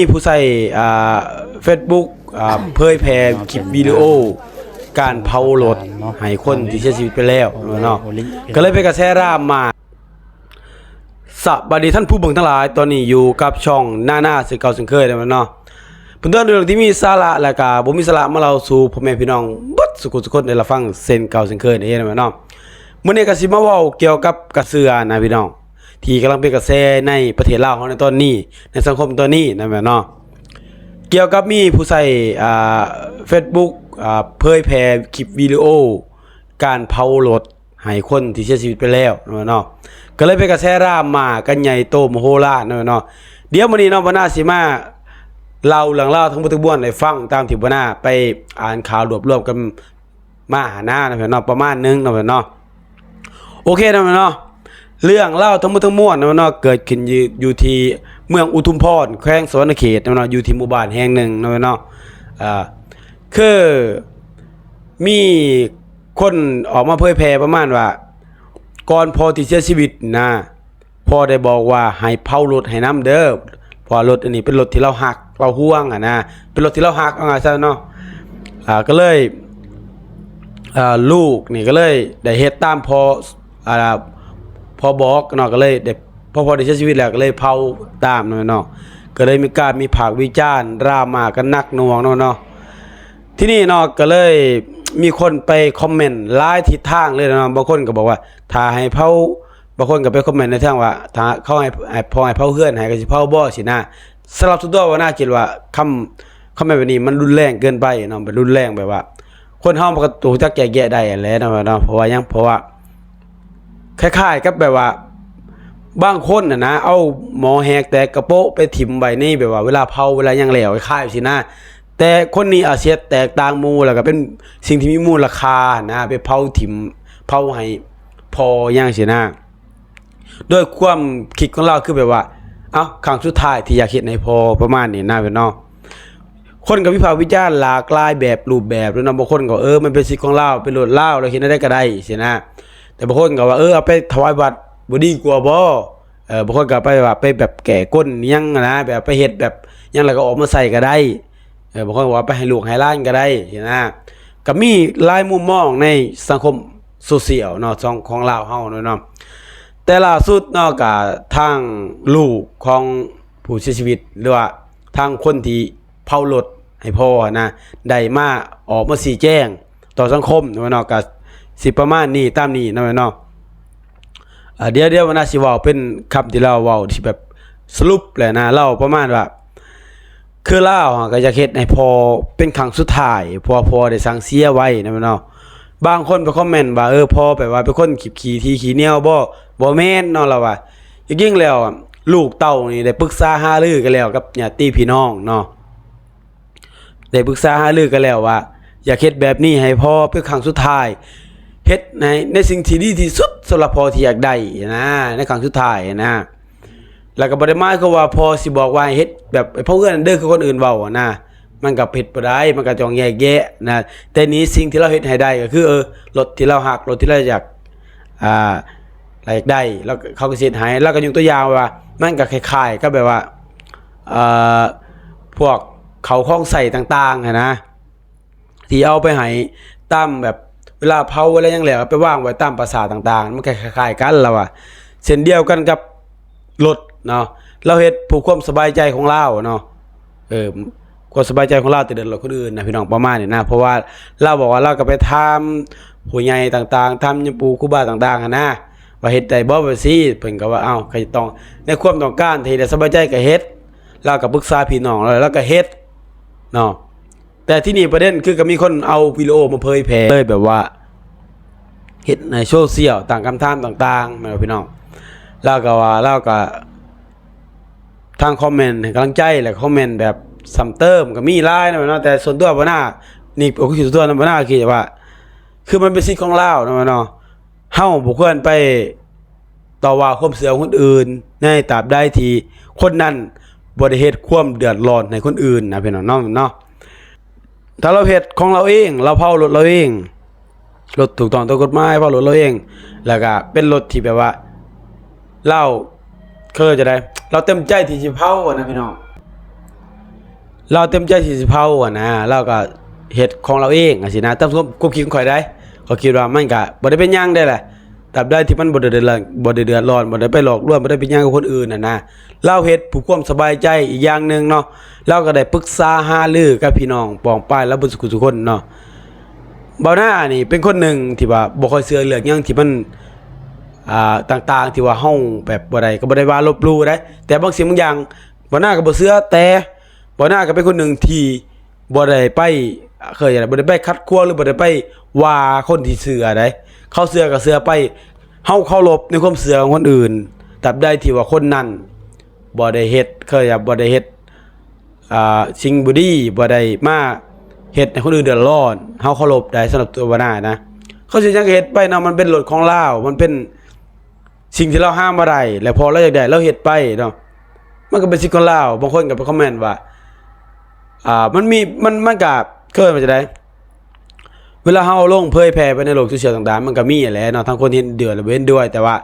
มีผู้ใช้Facebook เผยแพร่คลิปวิดีโอการเผารถให้คนที่เสียชีวิตไปแล้วเนาะก็เลยไปกระแสดราม่าสวัสดีท่านผู้เบิ่งทั้งหลายตอนนี้อยู่กับช่องหน้าสื่อเก่าสิ่งเคยเนาะเพิ่นเรื่องที่มีสาระและก็บ่มีสาระมาเล่าสู่พ่อแม่พี่น้องเบิดสุขได้รับฟังเส้นเก่าสิ่งเคยนี่เนาะมื้อนี้ก็สิมาเว้าเกี่ยวกับกระเสือนะพี่น้องที่กำลังเป็นกระแสในประเทศลาวเฮาในตอนนี้ในสังคมตอนนี้นะแม่เนาะเกี่ยวกับมีผู้ใช้Facebook เผยแพร่คลิปวิดีโอการเผารถให้คนที่เสียชีวิตไปแล้วเนาะก็เลยเป็นกระแสดราม่ากันใหญ่โตมโหฬารเนาะเดี๋ยวมื้อนี้เนาะบ่น่าสิมาเล่าเรื่องราวทั้งหมดทั้งมวลให้ฟังตามที่บ่น่าไปอ่านข่าวรวบๆกันมาหาหน้านะเนาะประมาณนึงเนาะโอเคนะเนาะเรื่องเล่าทั้งหมดทั้งมวลเนาะเกิดขึ้นอยู่ที่เมืองอุทุมพรแขวงสวรรณเขตเนาะอยู่ที่หมู่บ้านแห่งหนึ่งเนาะคือมีคนออกมาเผยแพร่ประมาณว่าก่อนพอที่เสียชีวิตนะพ่อได้บอกว่าให้เผารถให้น้ำเด้อเพราะรถอันนี้เป็นรถที่เราหักเราห่วงนะเป็นรถที่เราหักซะเนาะก็เลยลูกนี่ก็เลยได้เฮ็ดตามพอบอกเนาะก็เลยได้พอได้เสียชีวิตแล้วก็เลยเผาตามเนาะก็เลยมีการมีภาควิจารณ์ดราม่ากันนักหน่วงเนาะที่นี่เนาะก็เลยมีคนไปคอมเมนต์หลายทิศทางเลยเนาะบางคนก็บอกว่าถ้าให้เผาบางคนก็ไปคอมเมนต์ในทางว่าถ้าเขาให้พอให้เผาเฮือนให้ก็สิเผาบ่สินะสำหรับทุกตัวว่าน่าคิดว่าคำแบบนี้มันรุนแรงเกินไปเนาะเป็นรุนแรงแบบว่าคนเฮามันก็รู้จักแยกได้แหละเนาะเพราะว่าคล้ายๆกับแบบว่าบางคนนะเอาหมอแหกแต่กระโปะไปถิ่มไว้นี่แบบว่าเวลาเผาเวลายังแล้วคล้ายสินะแต่คนนี้อาเซียแตกต่างหมู่แล้วก็เป็นสิ่งที่มีมูลค่านะไปเผาถิ่มเผาให้พออย่างสินะโดยความคิดของเราคือแบบว่าครั้งสุดท้ายที่อยากเฮ็ดให้พอประมาณนี้นะเนาะคนก็วิพากษ์วิจารณ์หลากหลายแบบรูปแบบแล้วเนาะบางคนก็มันเป็นสิทธิ์ของเราเป็นรถเราเฮ็ดได้ก็ได้สินะแต่บางคนก็ว่าเอาไปถวายวัดบ่ดีกว่าบ่บางคนก็ไปว่าไปแบบแก่ก้นยังนะแบบไปเฮ็ดแบบยังแล้วก็ออกมาใส่ก็ได้บางคนว่าไปให้ลูกให้หลานก็ได้นะก็มีหลายมุมมองในสังคมโซเชียลเนาะของลาวเฮาเนาะแต่ล่าสุดเนาะก็ทางลูกของผู้เสียชีวิตหรือว่าทางคนที่เผารถให้พ่อนะได้มาออกมาชี้แจงต่อสังคมเนาะก็สิประมาณนี้ตามนี้เนาะเดี๋ยววันน่าสิเว้าเป็นคำที่เราเว้าที่แบบสรุปแหละนะเราประมาณว่าคือลาวก็จะเฮ็ดให้พอเป็นครั้งสุดท้ายพอได้สั่งเสียไว้นะเนาะบางคนไปคอมเมนต์ว่าพอแบบว่าเป็นคนขี้เหนียวบ่แม่นเนาะเราว่าจริงๆแล้วลูกเต้านี่ได้ปรึกษาหารือกันแล้วกับญาติพี่น้องเนาะได้ปรึกษาหารือกันแล้วว่าอยากเฮ็ดแบบนี้ให้พอเป็นครั้งสุดท้ายเฮ็ดในสิ่งที่ดีที่สุดสำหรับพอที่อยากได้นะในครั้งสุดท้ายนะแล้วก็บ่ได้หมายความว่าพอสิบอกว่าเฮ็ดแบบเพราะเอื้อนเด้อคือคนอื่นเว้านะมันก็ผิดบ่ได้มันก็ต้องแยกแยะนะแต่นี้สิ่งที่เราเฮ็ดให้ได้ก็คือรถที่เราหักรถที่เราอยากได้แล้วเขาก็สิเฮ็ดให้แล้วก็ยกตัวอย่างว่ามันก็คล้ายๆกับแบบว่าพวกเขาของใส่ต่างๆนะที่เอาไปให้ตามแบบเวลาเผาอะไรยังแล้วไปวางไว้ตามปราสาทต่างๆมันคล้ายๆกันแล้วเช่นเดียวกันกับรถเนาะเราเฮ็ดผูกความสบายใจของเราเนาะความสบายใจของเราแต่เดือดร้อนคนอื่นนะพี่น้องประมาณนี้นะเพราะว่าเราบอกว่าเราก็ไปทำผู้ใหญ่ต่างๆทำยมปู่ครูบาต่างๆนะว่าเฮ็ดได้บ่ว่าซี่เพิ่นก็ว่าก็ต้องในความต้องการที่ได้สบายใจก็เฮ็ดเราก็ปรึกษาพี่น้องแล้วก็เฮ็ดเนาะแต่ที่นี่ประเด็นคือก็มีคนเอาวิดีโอมาเผยแพร่เลยแบบว่าเฮ็ดในโซเชียลต่างคำถามต่างๆแม่พี่น้องแล้วก็ทางคอมเมนต์ให้กำลังใจแล้วคอมเมนต์แบบซ้ำเติมก็มีหลายนะเนาะแต่ส่วนตัวบ่น่านี่คือส่วนตัวบ่น่าคิดว่าคือมันเป็นสิทธิ์ของเราเนาะเฮาบ่ควรไปต่อว่าความเสื่อของคนอื่นในตราบใดที่คนนั้นบ่ได้เฮ็ดความเดือดร้อนให้คนอื่นนะพี่น้องเนาะถ้าเราเฮ็ดของเราเองเราเผารถเราเองรถถูกต้องตามกฎหมายเผารถเราเองแล้วก็เป็นรถที่แบบว่าเราจะได้เราเต็มใจที่จะเผานะพี่น้อง เราเต็มใจสิเผานะเราก็เฮ็ดของเราเองสินะตามความคิดของข่อยได้เขาคิดว่ามันก็บ่ได้เป็นหยังได้แหละตราบใดที่มันบ่ได้เดือดร้อนบ่ได้ไปหลอกลวงบ่ได้เป็นหยังกับคนอื่นนะเราเฮ็ดผู้ความสบายใจอีกอย่างนึงเนาะเราก็ได้ปรึกษาหารือกับพี่น้องปองป้ายและบุญสุขทุกคนเนาะเบาหน้านี่เป็นคนหนึ่งที่ว่าบ่ค่อยเชื่อเรื่องหยังที่มันต่างๆที่ว่าเฮาแบบบ่ได้ก็บ่ได้ว่าลบหลู่ได้แต่บางสิ่งบางอย่างเบาหน้าก็บ่เชื่อแต่เบาหน้าก็เป็นคนหนึ่งที่บ่ได้ไปบ่ได้ไปคัดค้านหรือบ่ได้ไปว่าคนที่เชื่อได้เขาเชื่อก็เชื่อไปเฮาเคารพในความเชื่อของคนอื่นตราบใดที่ว่าคนนั้นบ่ได้เฮ็ดบ่ได้เฮ็ดสิ่งบ่ดีบ่ได้มาเฮ็ดให้คนอื่นเดือดร้อนเฮาเคารพได้สำหรับตัวบ่น่านะเขาสิจังเฮ็ดไปเนาะมันเป็นรถของเรามันเป็นสิ่งที่เราห้ามบ่ได้แล้วพอเราอยากได้เราเฮ็ดไปเนาะมันก็เป็นสิ่งของเราบางคนก็ไปคอมเมนต์ว่ามันก็เคยมันจะได้เวลาเฮาลงเผยแพร่ไปในโลกโซเชียลต่างๆมันก็มีแหละเนาะทั้งคนเห็นเดือดและเว้นด้วยแต่ว่า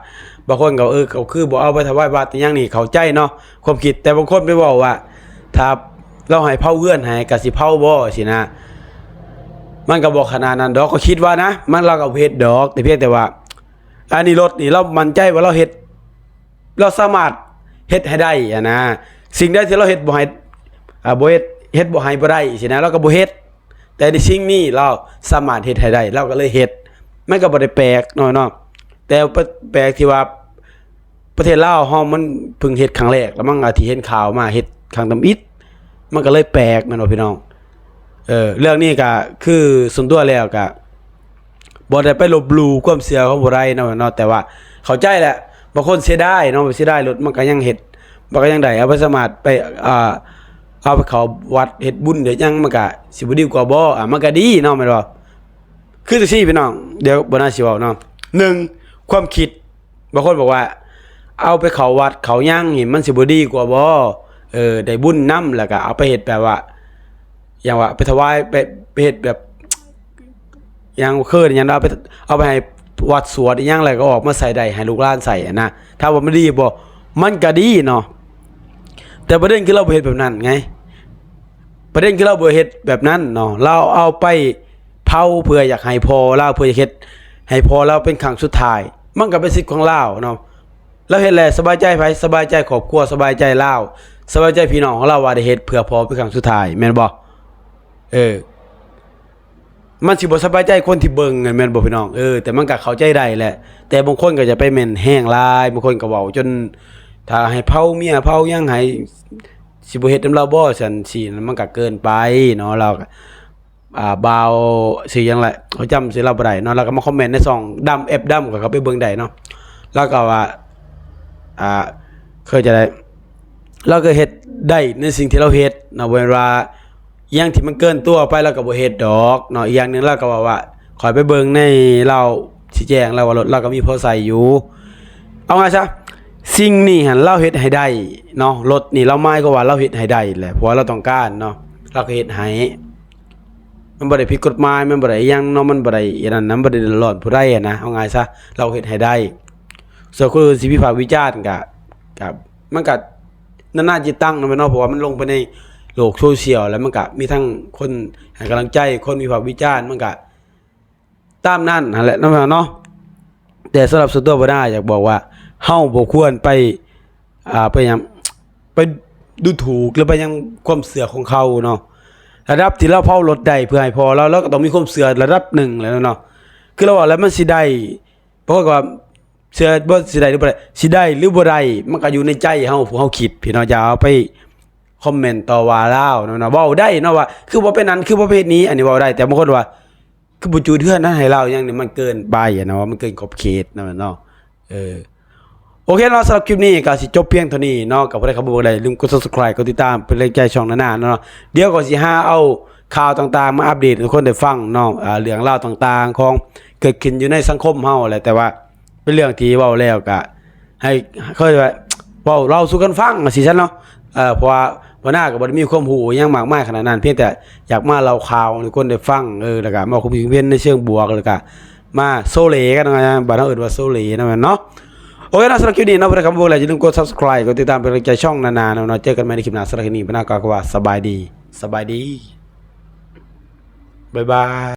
บางคนก็เขาคือบ่เอาไปถวายวัดอย่างนี้เข้าใจเนาะความคิดแต่บางคนไปบอกว่าถ้าเราให้เผาเฮือนให้ก็สิเผาบ่สินะมันก็บ่ขนาดนั้นดอกก็คิดว่านะมันเราก็เฮ็ดดอกแต่เพียงแต่ว่าอันนี้รถนี่เรามั่นใจว่าเราเฮ็ดเราสามารถเฮ็ดให้ได้นะสิ่งใดที่เราเฮ็ดบ่ให้บ่เฮ็ดบ่ให้บ่ได้สินะเราก็บ่เฮ็ดแต่ในสิ่งนี้เราสามารถเฮ็ดให้ได้เราก็เลยเฮ็ดมันก็บ่ได้แปลกเนาะแต่แปลกที่ว่าประเทศลาวเฮามันเพิ่งเฮ็ดครั้งแรกแล้วมันก็ที่เห็นข่าวมาเฮ็ดครั้งตำอิดมันก็เลยแปลกแม่นบ่พี่น้องเรื่องนี้ก็คือส่วนตัวแล้วก็บ่ได้ไปลบหลู่ความเชื่อของผู้ใดเนาะแต่ว่าเข้าใจแหละบางคนเสียดายเนาะเสียดายรถมันก็ยังเฮ็ดมันก็ยังได้เอาไปสามารถไปเอาไปเข้าวัดเฮ็ดบุญเดี๋ยวยังมันก็สิบ่ดีกว่าบ่มันก็ดีเนาะแม่นบ่คือจังซี่พี่น้องเดี๋ยวบ่น่าสิเว้าเนาะ1ความคิดบางคนบอกว่าเอาไปเข้าวัดเข้ายังนี่มันสิบ่ดีกว่าบ่ได้บุญนำแล้วก็เอาไปเฮ็ดแบบว่าอย่างว่าไปถวายไปเฮ็ดแบบอย่างคืออย่างเอาไปให้วัดสวดอีหยังอะไรก็ออกมาใส่ได้ให้ลูกหลานใส่นะถ้าว่ามันดีบ่มันก็ดีเนาะแต่ประเด็นคือเราบ่เฮ็ดแบบนั้นไงประเด็นคือเราบ่เฮ็ดแบบนั้นเนาะเราเอาไปเผาเพื่ออยากให้พอเราเพื่ออยากเฮ็ดให้พอเราเป็นครั้งสุดท้ายมันก็เป็นสิทธิ์ของเราเนาะเราเฮ็ดแล้วสบายใจไผสบายใจครอบครัวสบายใจเราสบายใจพี่น้องของเราว่าได้เฮ็ดเพื่อพอเป็นครั้งสุดท้ายแม่นบ่มันสิบ่สบายใจคนที่เบิ่งแม่นบ่พี่น้องแต่มันก็เข้าใจได้แหละแต่บางคนก็จะไปแม่นแห้งหลายบางคนก็เว้าจนถ้าให้เผาเมียเผาหยังให้สิบ่เฮ็ดนำเราบ่ซั่นสิมันก็เกินไปเนาะเราก็บ่าวสิหยังแหละเขาจำสิเราบ่ได้เนาะแล้วก็มาคอมเมนต์ในช่องดำแอปดำก็เข้าไปเบิ่งได้เนาะแล้วก็ว่าเคยจะได้เราก็เฮ็ดได้ในสิ่งที่เราเฮ็ดเนาะเวลาอย่างที่มันเกินตัวไปแล้วก็บ่เฮ็ดดอกเนาะอีกอย่างนึงเราก็ว่าขอยไปเบิ่งในเราชี้แจงแล้วว่ารถเราก็มีพอใส่อยู่เอาไงซะสิ่งนี้หั่นเราเฮ็ดให้ได้เนาะรถนี่เราหมายก็ว่าเราเฮ็ดให้ได้แหละเพราะเราต้องการเนาะเราก็เฮ็ดให้มันบ่ได้ผิดกฎหมายมันบ่ได้หยังเนาะมันบ่ได้อันนั้นบ่ได้เดือดร้อนผู้ใดนะเอาไงซะเราเฮ็ดให้ได้ส่วนคนอื่นสิวิพากษ์วิจารณ์ก็มันก็นานาจิตตั้งเนาะเพราะว่ามันลงไปในโลกโซเชียลแล้วมันก็มีทั้งคนให้กำลังใจคนวิพากษ์วิจารณ์มันก็ตามนั้นนั่นแหละเนาะแต่สำหรับส่วนตัวบ่ได้อยากบอกว่าเฮาบ่ควรไปไปหยังไปดูถูกหรือไปยังความเชื่อของเขาเนาะระดับที่เราเผารถได้เพื่อให้พอเราก็ต้องมีความเชื่อระดับหนึ่งแล้วเนาะคือเราว่าแล้วมันสิได้เพราะว่าเชื่อบ่สิได้หรือบ่ได้สิได้หรือบ่ได้มันก็อยู่ในใจเฮาผู้เฮาคิดพี่น้องอย่าเอาไปคอมเมนต์ต่อว่าลาวเนาะเว้าได้เนาะว่าคือบ่เป็นนั้นคือประเภทนี้อันนี้เว้าได้แต่บางคนว่าคือบ่จูดเทือนนั้นให้เราอย่างนี้มันเกินไปเนาะมันเกินขอบเขตเนาะโอเคเนาะสำหรับคลิปนี้ก็สิจบเพียงเท่านี้เนาะกับบ่ได้ครับบ่ได้ลืมกด Subscribe กดติดตามเป็นแรงใจช่องนาๆเนาะเดี๋ยวก็สิหาเอาข่าวต่างๆมาอัปเดตให้ทุกคนได้ฟังเนาะเรื่องราวต่างๆของเกิดขึ้นอยู่ในสังคมเฮาแหละแต่ว่าเป็นเรื่องที่เว้าแล้วก็ให้เคยว่าเว้าเราสู่กันฟังสิซั่นเนาะเพราะว่าบ่น่าก็บ่ได้มีความรู้หยังมากมายขนาดนั้นเพียงแต่อยากมาเล่าข่าวให้คนได้ฟังแล้วก็มาคุยกันในเชิงบวกแล้วก็มาโซเลกันนะบ้านเราเอิ้นว่าโซเลนะเนาะโอเคนะสำหรับคลิปนี้เนาะบ่ได้ครับบ่แล้วอย่าลืมกด Subscribe กดติดตามเป็นกำลังใจช่องนาๆเนาะเจอกันใหม่ในคลิปหน้าสำหรับคลิปนี้บ่น่าก็ว่าสบายดี สบายดีบ๊ายบาย